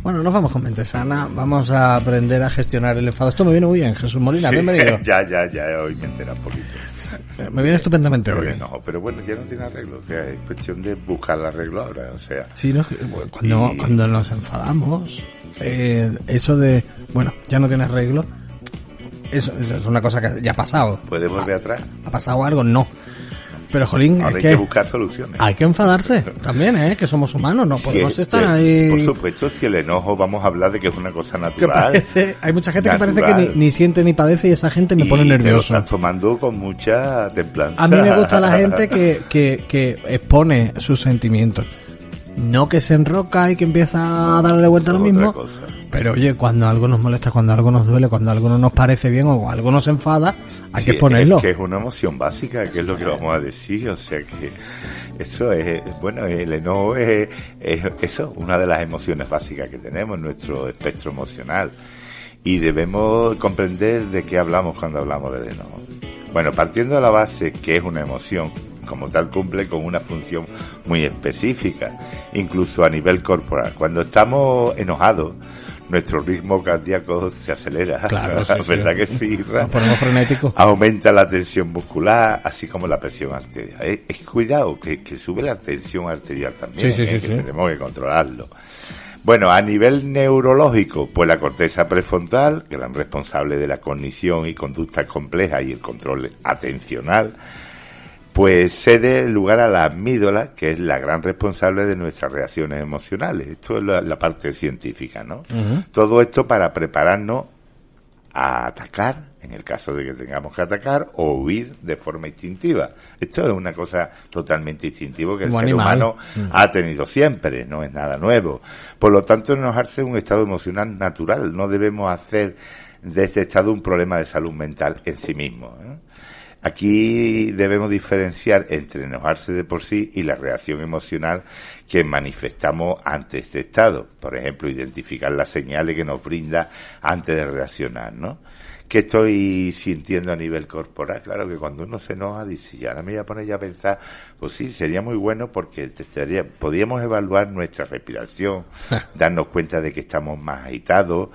Bueno, nos vamos con mente sana, vamos a aprender a gestionar el enfado. Esto me viene muy bien, Jesús Molina, bienvenido. Ya, hoy me entera un poquito. Me viene estupendamente hoy. No, pero bueno, ya no tiene arreglo, o sea, es cuestión de buscar el arreglo ahora, o sea. Sí, no, cuando nos enfadamos, eso de, bueno, ya no tiene arreglo, eso es una cosa que ya ha pasado. ¿Puede volver atrás? ¿Ha pasado algo? No. Pero, jolín, ahora hay que buscar soluciones. Hay que enfadarse también, que somos humanos, no podemos estar ahí. Por supuesto, si el enojo, vamos a hablar de que es una cosa natural. Hay mucha gente que parece que ni siente ni padece y esa gente me pone nervioso. Te lo estás tomando con mucha templanza. A mí me gusta la gente que expone sus sentimientos. No que se enroca y que empieza a darle vuelta a lo mismo. Pero oye, cuando algo nos molesta, cuando algo nos duele, cuando algo no nos parece bien o algo nos enfada, hay que exponerlo. Es que es una emoción básica, que es lo que vamos a decir. O sea que eso es, bueno, el enojo es eso, una de las emociones básicas que tenemos en nuestro espectro emocional. Y debemos comprender de qué hablamos cuando hablamos del enojo. Bueno, partiendo de la base que es una emoción, como tal cumple con una función muy específica, incluso a nivel corporal. Cuando estamos enojados, nuestro ritmo cardíaco se acelera. Claro, sí, ¿verdad que sí? Nos ponemos frenéticos. Aumenta la tensión muscular, así como la presión arterial. Cuidado, que sube la tensión arterial también. Sí. Tenemos que controlarlo. Bueno, a nivel neurológico, pues la corteza prefrontal, gran responsable de la cognición y conductas complejas y el control atencional, pues cede lugar a la amígdala, que es la gran responsable de nuestras reacciones emocionales. Esto es la parte científica, ¿no? Uh-huh. Todo esto para prepararnos a atacar, en el caso de que tengamos que atacar, o huir de forma instintiva. Esto es una cosa totalmente instintiva que el ser humano ha tenido siempre, no es nada nuevo. Por lo tanto, enojarse es un estado emocional natural. No debemos hacer de este estado un problema de salud mental en sí mismo, ¿eh? Aquí debemos diferenciar entre enojarse de por sí y la reacción emocional que manifestamos ante este estado. Por ejemplo, identificar las señales que nos brinda antes de reaccionar, ¿no? ¿Qué estoy sintiendo a nivel corporal? Claro que cuando uno se enoja dice, ya ahora me voy a poner ya a pensar, pues sí, sería muy bueno porque podríamos evaluar nuestra respiración, darnos cuenta de que estamos más agitados,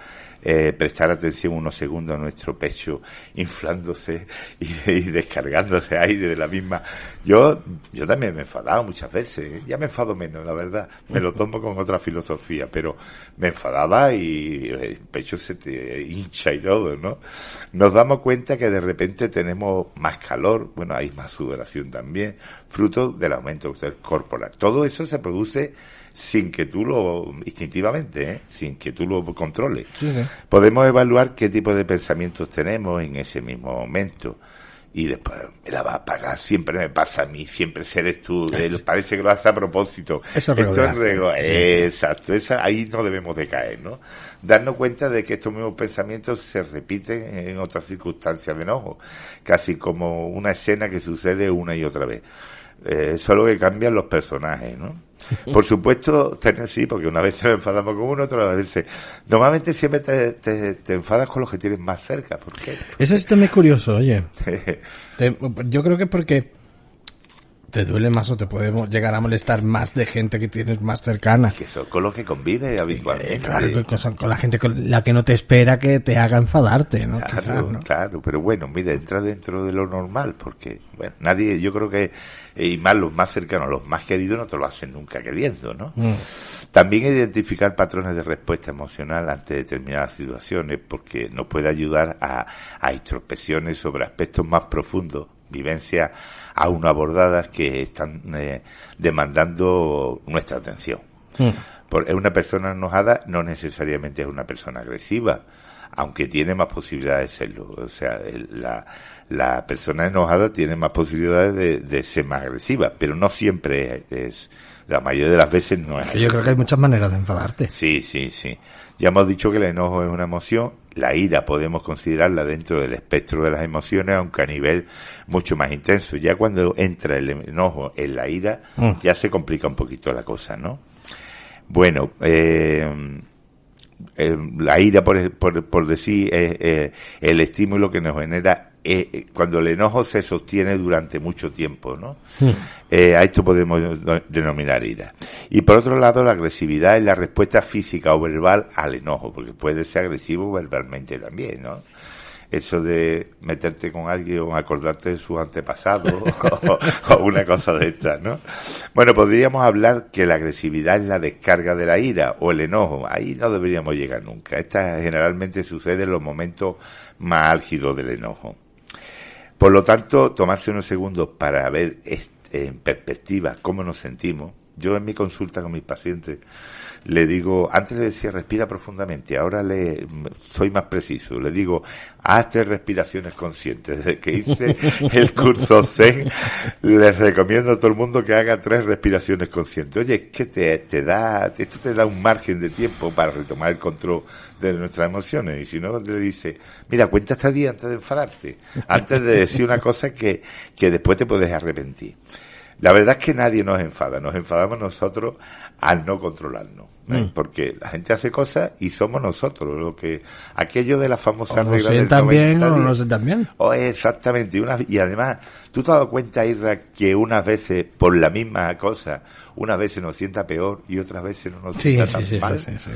prestar atención unos segundos a nuestro pecho inflándose y descargándose aire de la misma. Yo también me he enfadado muchas veces, ¿eh? Ya me enfado menos, la verdad, me lo tomo con otra filosofía, pero me enfadaba y el pecho se te hincha y todo, ¿no? Nos damos cuenta que de repente tenemos más calor, bueno, hay más sudoración también, fruto del aumento corporal. Todo eso se produce sin que tú instintivamente, sin que tú lo controles. Sí. Podemos evaluar qué tipo de pensamientos tenemos en ese mismo momento. Y después me la va a pagar, siempre me pasa a mí, siempre eres tú, parece que lo haces a propósito. Eso es rego. Exacto, ahí no debemos de caer, ¿no? Darnos cuenta de que estos mismos pensamientos se repiten en otras circunstancias de enojo, casi como una escena que sucede una y otra vez. Solo que cambian los personajes, ¿no? Por supuesto, sí, porque una vez nos enfadamos con uno, otra vez. Normalmente siempre te enfadas con los que tienes más cerca. ¿Por qué? Eso es también curioso, oye. Yo creo que es porque te duele más o te puede llegar a molestar más de gente que tienes más cercana. Que son con los que convives habitualmente. Claro, con la gente con la que no te espera que te haga enfadarte, ¿no? Claro, quizás, ¿no? Claro, pero bueno, mira, entra dentro de lo normal, porque, bueno, nadie, yo creo que, y más los más cercanos, los más queridos, no te lo hacen nunca queriendo, ¿no? También identificar patrones de respuesta emocional ante determinadas situaciones, porque nos puede ayudar a introspecciones sobre aspectos más profundos, vivencias aún abordadas que están demandando nuestra atención. Una persona enojada no necesariamente es una persona agresiva, aunque tiene más posibilidades de serlo. O sea, la persona enojada tiene más posibilidades de ser más agresiva, pero no siempre es. La mayoría de las veces no es. Yo creo que hay muchas maneras de enfadarte. Sí. Ya hemos dicho que el enojo es una emoción. La ira podemos considerarla dentro del espectro de las emociones, aunque a nivel mucho más intenso. Ya cuando entra el enojo en la ira, ya se complica un poquito la cosa, ¿no? Bueno, la ira, por decir, es el estímulo que nos genera cuando el enojo se sostiene durante mucho tiempo, ¿no? A esto podemos denominar ira. Y por otro lado, la agresividad es la respuesta física o verbal al enojo, porque puede ser agresivo verbalmente también, ¿no? Eso de meterte con alguien o acordarte de sus antepasados o una cosa de estas, ¿no? Bueno, podríamos hablar que la agresividad es la descarga de la ira o el enojo. Ahí no deberíamos llegar nunca. Esta generalmente sucede en los momentos más álgidos del enojo. Por lo tanto, tomarse unos segundos para ver en perspectiva cómo nos sentimos. Yo en mi consulta con mis pacientes le digo, antes le decía respira profundamente, ahora soy más preciso, le digo, haz 3 respiraciones conscientes. Desde que hice el curso Zen, les recomiendo a todo el mundo que haga 3 respiraciones conscientes. Oye, es que esto te da un margen de tiempo para retomar el control de nuestras emociones. Y si no, le dice, mira, cuenta hasta 10 antes de enfadarte, antes de decir una cosa que después te puedes arrepentir. La verdad es que nadie nos enfada, nos enfadamos nosotros al no controlarnos, porque la gente hace cosas y somos nosotros, aquello de la famosa regla del 90 bien, o no lo sientan bien. Exactamente, y además, ¿tú te has dado cuenta, Isra, que unas veces, por la misma cosa, unas veces nos sienta peor y otras veces no nos sienta tan mal? Sí.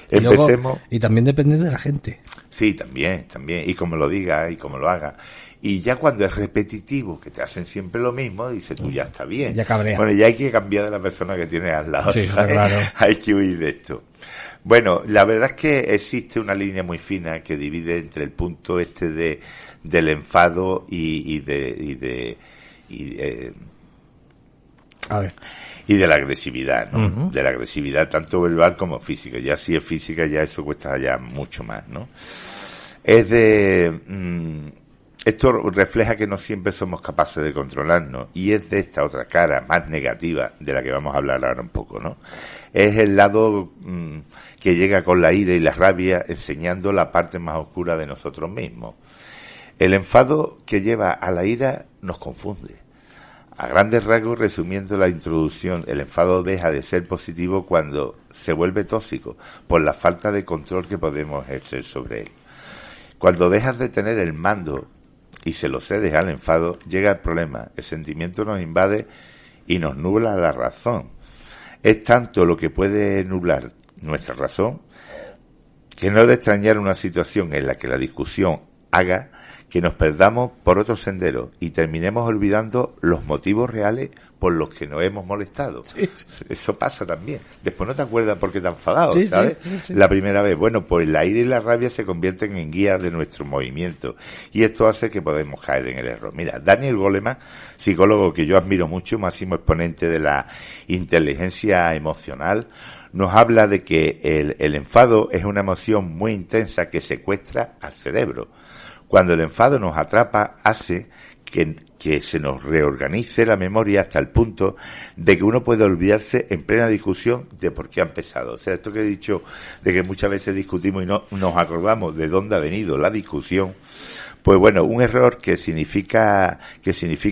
Empecemos. Y también depende de la gente. Sí, también, y como lo diga y como lo haga. Y ya cuando es repetitivo, que te hacen siempre lo mismo, dices tú, ya está bien. Ya cabrea. Bueno, ya hay que cambiar de la persona que tienes al lado. Sí, claro. Hay que huir de esto. Bueno, la verdad es que existe una línea muy fina que divide entre el punto del enfado y de la agresividad, ¿no? Uh-huh. De la agresividad tanto verbal como física. Ya si es física, ya eso cuesta ya mucho más, ¿no? Esto refleja que no siempre somos capaces de controlarnos, y es de esta otra cara más negativa de la que vamos a hablar ahora un poco, ¿no? Es el lado que llega con la ira y la rabia, enseñando la parte más oscura de nosotros mismos. El enfado que lleva a la ira nos confunde. A grandes rasgos, resumiendo la introducción, el enfado deja de ser positivo cuando se vuelve tóxico por la falta de control que podemos ejercer sobre él. Cuando dejas de tener el mando y se lo cedes al enfado, llega el problema. El sentimiento nos invade y nos nubla la razón. Es tanto lo que puede nublar nuestra razón que no es de extrañar una situación en la que la discusión haga que nos perdamos por otro sendero y terminemos olvidando los motivos reales por los que nos hemos molestado. Sí. Eso pasa también. Después no te acuerdas por qué te has enfadado, sí, ¿sabes? Sí. La primera vez. Bueno, pues la ira y la rabia se convierten en guías de nuestro movimiento, y esto hace que podemos caer en el error. Mira, Daniel Goleman, psicólogo que yo admiro mucho, máximo exponente de la inteligencia emocional, nos habla de que el enfado es una emoción muy intensa que secuestra al cerebro. Cuando el enfado nos atrapa, hace que se nos reorganice la memoria hasta el punto de que uno puede olvidarse en plena discusión de por qué ha empezado. O sea, esto que he dicho de que muchas veces discutimos y no nos acordamos de dónde ha venido la discusión, pues bueno, un error que significa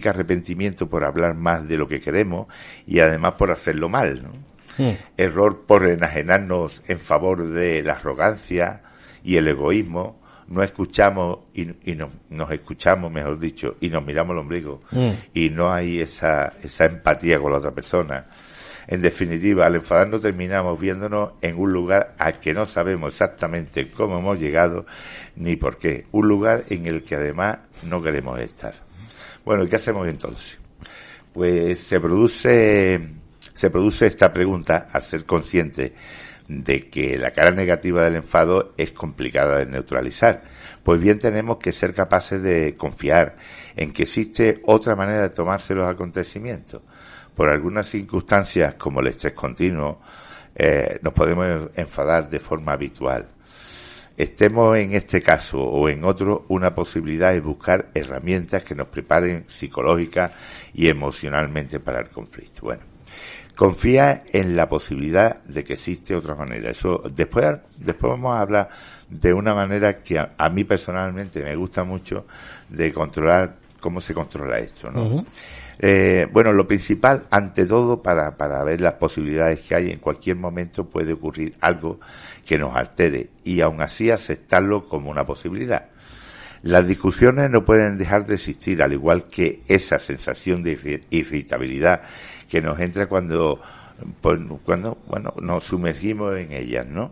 arrepentimiento por hablar más de lo que queremos y además por hacerlo mal, ¿no? Sí. Error por enajenarnos en favor de la arrogancia y el egoísmo. No escuchamos y nos escuchamos, mejor dicho, y nos miramos el ombligo, y no hay esa empatía con la otra persona. En definitiva, al enfadarnos terminamos viéndonos en un lugar al que no sabemos exactamente cómo hemos llegado ni por qué, un lugar en el que además no queremos estar. Bueno, ¿y qué hacemos entonces? Pues se produce esta pregunta al ser consciente de que la cara negativa del enfado es complicada de neutralizar. Pues bien, tenemos que ser capaces de confiar en que existe otra manera de tomarse los acontecimientos. Por algunas circunstancias, como el estrés continuo, nos podemos enfadar de forma habitual. Estemos en este caso o en otro, una posibilidad es buscar herramientas que nos preparen psicológica y emocionalmente para el conflicto. Bueno, confía en la posibilidad de que existe otra manera. Eso después vamos a hablar de una manera que a mí personalmente me gusta mucho de controlar cómo se controla esto, ¿no? Uh-huh. Bueno, lo principal, ante todo, para ver las posibilidades que hay, en cualquier momento puede ocurrir algo que nos altere y aún así aceptarlo como una posibilidad. Las discusiones no pueden dejar de existir, al igual que esa sensación de irritabilidad que nos entra cuando nos sumergimos en ellas, ¿no?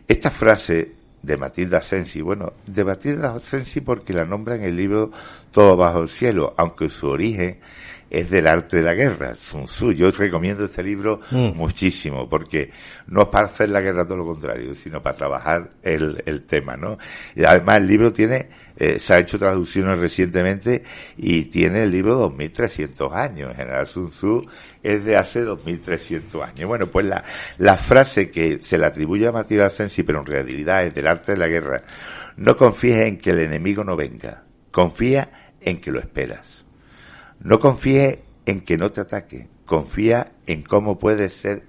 Esta frase de Matilda Asensi, de Matilda Asensi porque la nombra en el libro Todo bajo el cielo, aunque su origen es del arte de la guerra, Sun Tzu. Yo recomiendo este libro muchísimo, porque no es para hacer la guerra, todo lo contrario, sino para trabajar el tema, ¿no? Y además el libro tiene, se ha hecho traducciones recientemente y tiene el libro 2300 años. En general Sun Tzu es de hace 2300 años. Bueno, pues la frase que se le atribuye a Matilda Asensi, pero en realidad es del arte de la guerra: no confíes en que el enemigo no venga, confía en que lo esperas. No confíes en que no te ataque, confía en cómo puedes ser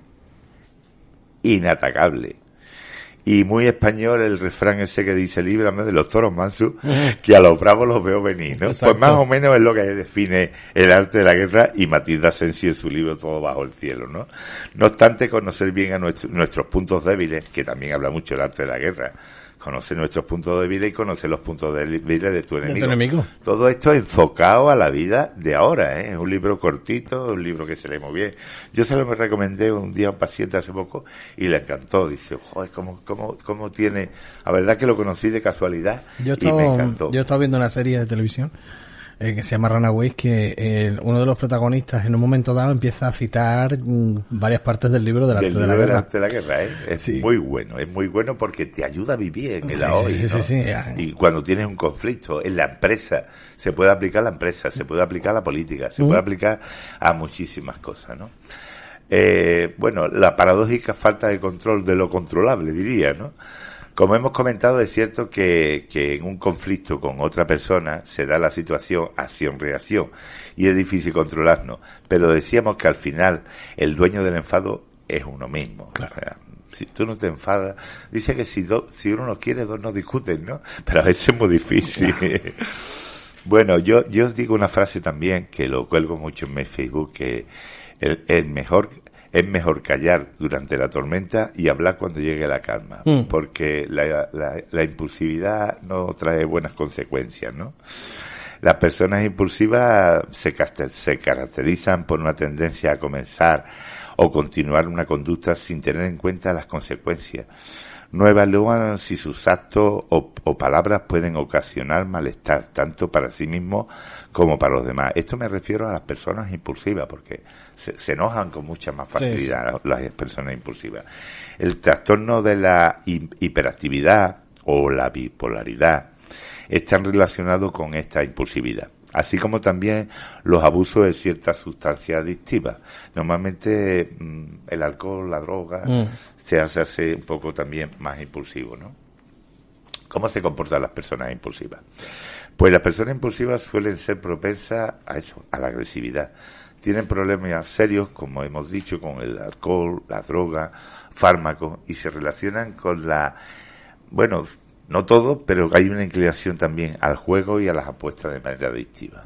inatacable. Y muy español el refrán ese que dice: líbrame de los toros mansos, que a los bravos los veo venir, ¿no? Exacto. Pues más o menos es lo que define el arte de la guerra y Matilda Asensi en su libro Todo bajo el cielo, ¿no? No obstante, conocer bien a nuestros puntos débiles, que también habla mucho del arte de la guerra, conocer nuestros puntos débiles y conocer los puntos débiles de tu enemigo. Todo esto enfocado a la vida de ahora, ¿eh? Es un libro cortito, un libro que se lee muy bien. Yo se lo me recomendé un día a un paciente hace poco y le encantó. Dice, joder, ¿cómo tiene? La verdad que lo conocí de casualidad y me encantó. Yo estaba viendo una serie de televisión que se llama Runaways, que uno de los protagonistas en un momento dado empieza a citar varias partes del libro del arte de la guerra. Del arte de la guerra, ¿eh? Es muy bueno porque te ayuda a vivir en el hoy, ¿no? Sí. Y cuando tienes un conflicto en la empresa, se puede aplicar a la empresa, se puede aplicar a la política, se puede aplicar a muchísimas cosas, ¿no? La paradójica falta de control de lo controlable, diría, ¿no? Como hemos comentado, es cierto que en un conflicto con otra persona se da la situación acción-reacción y es difícil controlarnos, pero decíamos que al final el dueño del enfado es uno mismo. Claro. O sea, si tú no te enfadas, dice que si uno no quiere, dos no discuten, ¿no? Pero a veces es muy difícil. Claro. Bueno, yo os digo una frase también que lo cuelgo mucho en mi Facebook, que es mejor callar durante la tormenta y hablar cuando llegue la calma, porque la impulsividad no trae buenas consecuencias, ¿no? Las personas impulsivas se caracterizan por una tendencia a comenzar o continuar una conducta sin tener en cuenta las consecuencias. No evalúan si sus actos o palabras pueden ocasionar malestar, tanto para sí mismos como para los demás. Esto me refiero a las personas impulsivas, porque se enojan con mucha más facilidad las personas impulsivas. El trastorno de la hiperactividad o la bipolaridad están relacionados con esta impulsividad, así como también los abusos de ciertas sustancias adictivas. Normalmente el alcohol, la droga, se hace un poco también más impulsivo, ¿no? ¿Cómo se comportan las personas impulsivas? Pues las personas impulsivas suelen ser propensas a eso, a la agresividad. Tienen problemas serios, como hemos dicho, con el alcohol, la droga, fármacos, y se relacionan con no todo, pero hay una inclinación también al juego y a las apuestas de manera adictiva.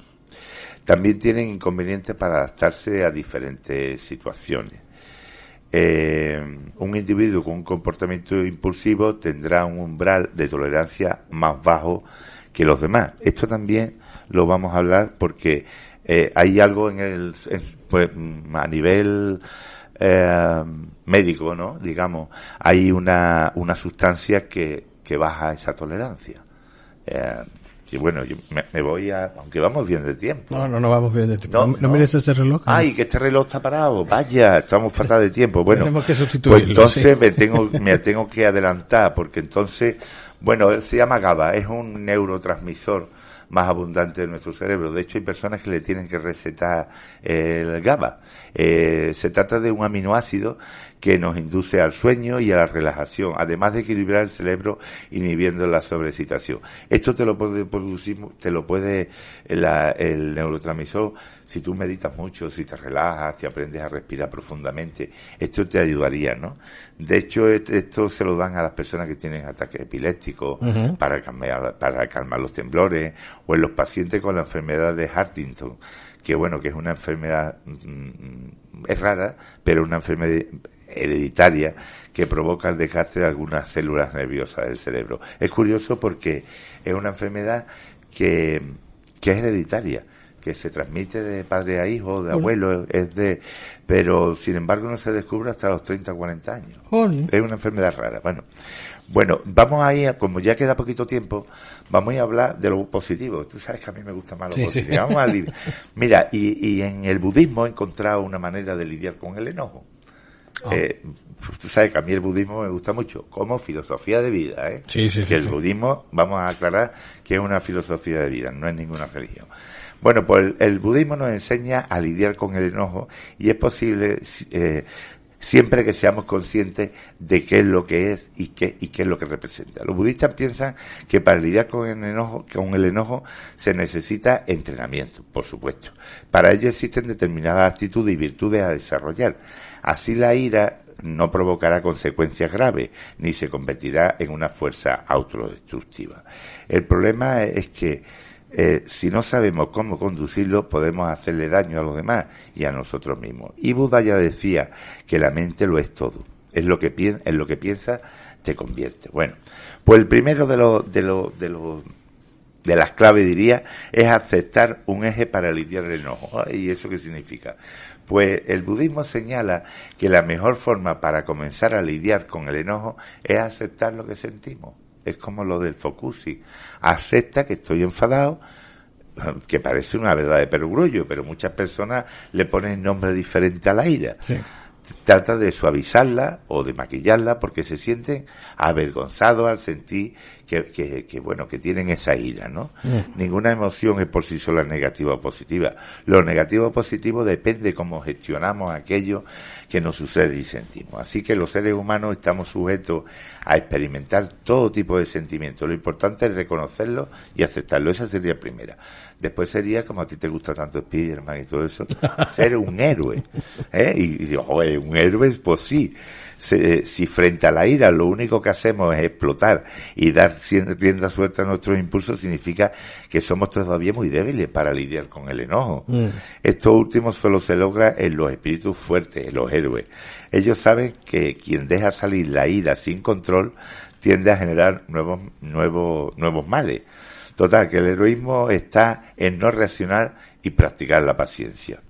También tienen inconvenientes para adaptarse a diferentes situaciones. Un individuo con un comportamiento impulsivo tendrá un umbral de tolerancia más bajo que los demás. Esto también lo vamos a hablar porque hay algo a nivel médico, ¿no? Digamos, hay una sustancia que baja esa tolerancia. Y bueno, yo me voy aunque vamos bien de tiempo. No vamos bien de tiempo. No mires ese reloj. Ay, que este reloj está parado. Vaya, estamos fatal de tiempo. Bueno, tenemos que sustituirlo. Pues entonces me tengo que adelantar, porque entonces, se llama GABA, es un neurotransmisor más abundante de nuestro cerebro. De hecho, hay personas que le tienen que recetar el GABA. Se trata de un aminoácido que nos induce al sueño y a la relajación, además de equilibrar el cerebro inhibiendo la sobreexcitación. Esto te lo puede producir, el neurotransmisor, si tú meditas mucho, si te relajas, si aprendes a respirar profundamente, esto te ayudaría, ¿no? De hecho, esto se lo dan a las personas que tienen ataques epilépticos para calmar los temblores, o en los pacientes con la enfermedad de Huntington, que es una enfermedad, es rara, pero una enfermedad hereditaria que provoca el desgaste de algunas células nerviosas del cerebro. Es curioso porque es una enfermedad que es hereditaria, que se transmite de padre a hijo, de abuelo, pero sin embargo no se descubre hasta los 30 o 40 años. Es una enfermedad rara. Bueno, vamos a ir, como ya queda poquito tiempo, vamos a hablar de lo positivo. Tú sabes que a mí me gusta más lo positivo. Sí. Vamos a Mira, y en el budismo he encontrado una manera de lidiar con el enojo. Tú sabes que a mí el budismo me gusta mucho, como filosofía de vida, Sí, el budismo, vamos a aclarar que es una filosofía de vida, no es ninguna religión. Bueno, pues el budismo nos enseña a lidiar con el enojo y es posible siempre que seamos conscientes de qué es lo que es y qué es lo que representa. Los budistas piensan que para lidiar con el enojo se necesita entrenamiento, por supuesto. Para ello existen determinadas actitudes y virtudes a desarrollar. Así la ira no provocará consecuencias graves, ni se convertirá en una fuerza autodestructiva. El problema es que si no sabemos cómo conducirlo, podemos hacerle daño a los demás y a nosotros mismos. Y Buda ya decía que la mente lo es todo. En lo que piensas te convierte. Bueno, pues el primero de las claves, diría, es aceptar un eje para lidiar el enojo. ¿Y eso qué significa? Pues el budismo señala que la mejor forma para comenzar a lidiar con el enojo es aceptar lo que sentimos. Es como lo del Focussi. Acepta que estoy enfadado, que parece una verdad de perogrullo, pero muchas personas le ponen nombre diferente a la ira. Sí. Trata de suavizarla o de maquillarla porque se sienten avergonzados al sentir que tienen esa ira, ¿no? Ninguna emoción es por sí sola negativa o positiva. Lo negativo o positivo depende de cómo gestionamos aquello que nos sucede y sentimos. Así que los seres humanos estamos sujetos a experimentar todo tipo de sentimientos. Lo importante es reconocerlo y aceptarlo. Esa sería la primera. Después sería, como a ti te gusta tanto Spiderman y todo eso, ser un héroe. Y digo, joder, un héroe, pues sí. Si frente a la ira lo único que hacemos es explotar y dar rienda suelta a nuestros impulsos, significa que somos todavía muy débiles para lidiar con el enojo. Esto último solo se logra en los espíritus fuertes, en los héroes. Ellos saben que quien deja salir la ira sin control tiende a generar nuevos males. Total, que el heroísmo está en no reaccionar y practicar la paciencia.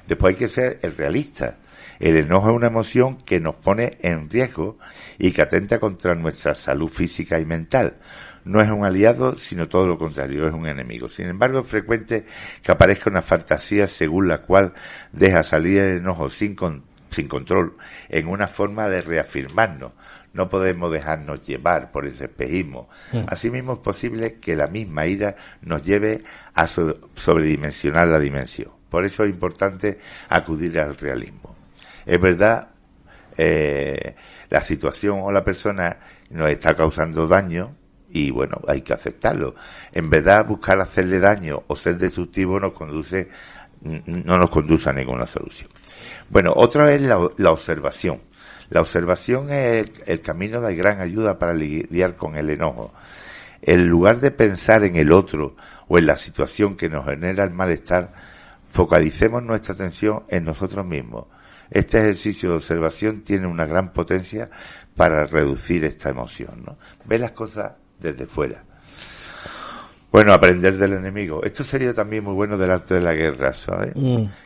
Después hay que ser el realista. El enojo es una emoción que nos pone en riesgo y que atenta contra nuestra salud física y mental. No es un aliado, sino todo lo contrario, es un enemigo. Sin embargo, es frecuente que aparezca una fantasía según la cual deja salir el enojo sin control en una forma de reafirmarnos. No podemos dejarnos llevar por ese espejismo. Asimismo, es posible que la misma ira nos lleve a sobredimensionar la dimensión. Por eso es importante acudir al realismo. Es verdad, la situación o la persona nos está causando daño y bueno, hay que aceptarlo. En verdad, buscar hacerle daño o ser destructivo no nos conduce a ninguna solución. Bueno, otra es la observación. La observación es el camino de gran ayuda para lidiar con el enojo. En lugar de pensar en el otro o en la situación que nos genera el malestar, focalicemos nuestra atención en nosotros mismos. Este ejercicio de observación tiene una gran potencia para reducir esta emoción, ¿no? Ver las cosas desde fuera. Bueno, aprender del enemigo. Esto sería también muy bueno del arte de la guerra, ¿sabes?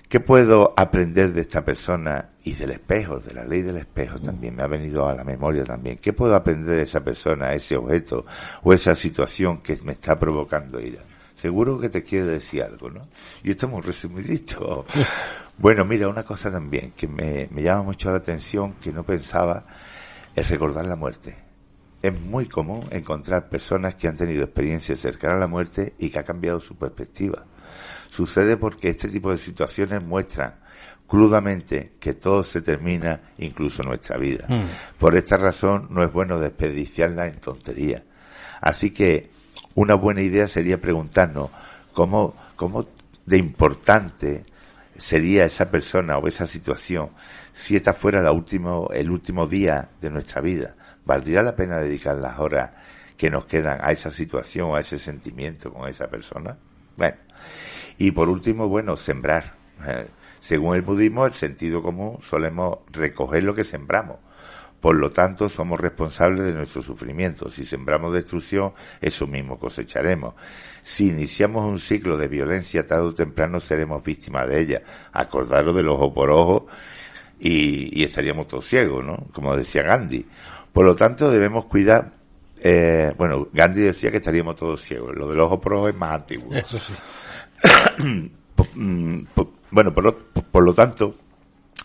¿Qué puedo aprender de esta persona? Y del espejo, de la ley del espejo también, me ha venido a la memoria también. ¿Qué puedo aprender de esa persona, ese objeto o esa situación que me está provocando ira? Seguro que te quiere decir algo, ¿no? Y esto es muy resumidito. Bueno, mira, una cosa también que me llama mucho la atención, que no pensaba, es recordar la muerte. Es muy común encontrar personas que han tenido experiencias cercanas a la muerte y que ha cambiado su perspectiva. Sucede porque este tipo de situaciones muestran crudamente que todo se termina, incluso nuestra vida. Por esta razón no es bueno desperdiciarla en tonterías. Así que una buena idea sería preguntarnos cómo de importante sería esa persona o esa situación si esta fuera el último día de nuestra vida. ¿Valdría la pena dedicar las horas que nos quedan a esa situación o a ese sentimiento con esa persona? Bueno, y por último, bueno, sembrar. Según el budismo, el sentido común solemos recoger lo que sembramos. Por lo tanto, somos responsables de nuestro sufrimiento. Si sembramos destrucción, eso mismo cosecharemos. Si iniciamos un ciclo de violencia, tarde o temprano seremos víctimas de ella. Acordaros del ojo por ojo y estaríamos todos ciegos, ¿no? Como decía Gandhi. Por lo tanto, debemos cuidar. Gandhi decía que estaríamos todos ciegos. Lo del ojo por ojo es más antiguo. Eso sí. Por lo tanto,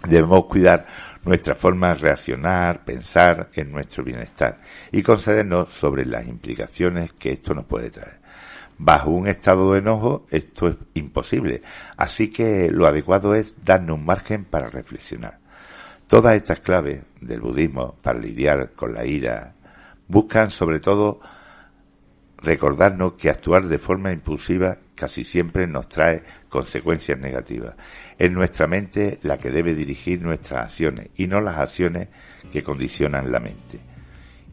debemos cuidar nuestra forma de reaccionar, pensar en nuestro bienestar y concedernos sobre las implicaciones que esto nos puede traer. Bajo un estado de enojo, esto es imposible, así que lo adecuado es darnos un margen para reflexionar. Todas estas claves del budismo para lidiar con la ira buscan sobre todo recordarnos que actuar de forma impulsiva casi siempre nos trae consecuencias negativas. Es nuestra mente la que debe dirigir nuestras acciones y no las acciones que condicionan la mente.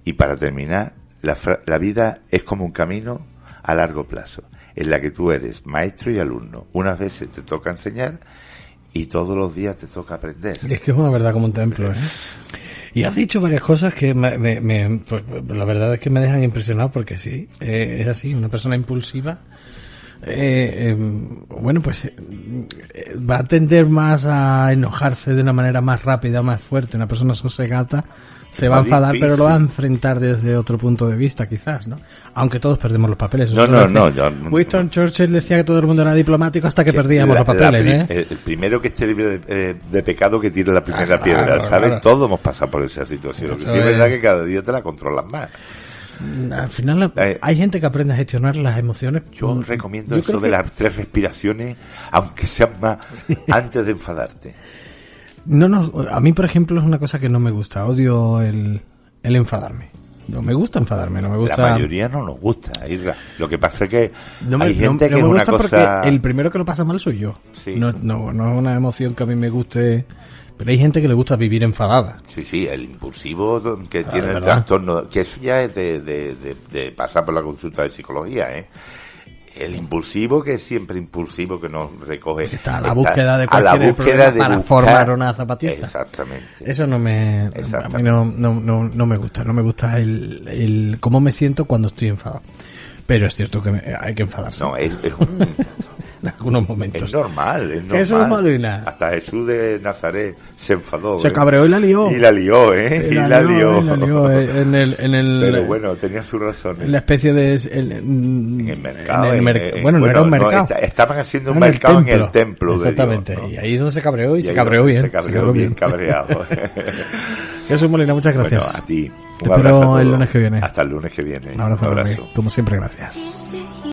Y para terminar, la vida es como un camino a largo plazo, en la que tú eres maestro y alumno. Unas veces te toca enseñar y todos los días te toca aprender. Es que es una verdad como un templo, ¿eh? Y has dicho varias cosas que pues, la verdad es que me dejan impresionado porque sí, es así, una persona impulsiva, va a tender más a enojarse de una manera más rápida, más fuerte. Una persona sosegata se va a enfadar, difícil, pero lo va a enfrentar desde otro punto de vista, quizás, ¿no? Aunque todos perdemos los papeles. Winston Churchill decía que todo el mundo era diplomático hasta que perdíamos los papeles, El primero que esté libre de pecado que tire la primera piedra, ¿sabes? Claro. Todos hemos pasado por esa situación. Lo que sí es verdad que cada día te la controlas más. Al final hay gente que aprende a gestionar las emociones. Yo recomiendo eso de las 3 respiraciones, aunque sean más antes de enfadarte. No, a mí, por ejemplo, es una cosa que no me gusta. Odio el enfadarme. No me gusta enfadarme, no me gusta. La mayoría no nos gusta, Isra. Lo que pasa es que hay gente que no es me una gusta cosa. Porque el primero que lo pasa mal soy yo. Sí. No es una emoción que a mí me guste. Pero hay gente que le gusta vivir enfadada. Sí, el impulsivo que tiene el trastorno, que eso ya es de pasar por la consulta de psicología, ¿eh? El impulsivo, que es siempre impulsivo, que nos recoge. Que está a la búsqueda de cualquier problema para formar una zapatista. Exactamente. Eso a mí no me gusta. No me gusta el cómo me siento cuando estoy enfadado. Pero es cierto que hay que enfadarse. No, es en algunos momentos. Es normal. Eso es Molina. Hasta Jesús de Nazaret se enfadó. Se cabreó y la lió. Y la lió. Pero bueno, tenía su razón. En la especie de... En el mercado. No era un mercado. Estaban haciendo un mercado en el templo. Exactamente. De Dios, ¿no? Y ahí es donde se cabreó y se cabreó bien. Se cabreó bien cabreado. Jesús Molina, muchas gracias. Bueno, a ti. Te espero el lunes que viene. Hasta el lunes que viene. Un abrazo. Como siempre, gracias.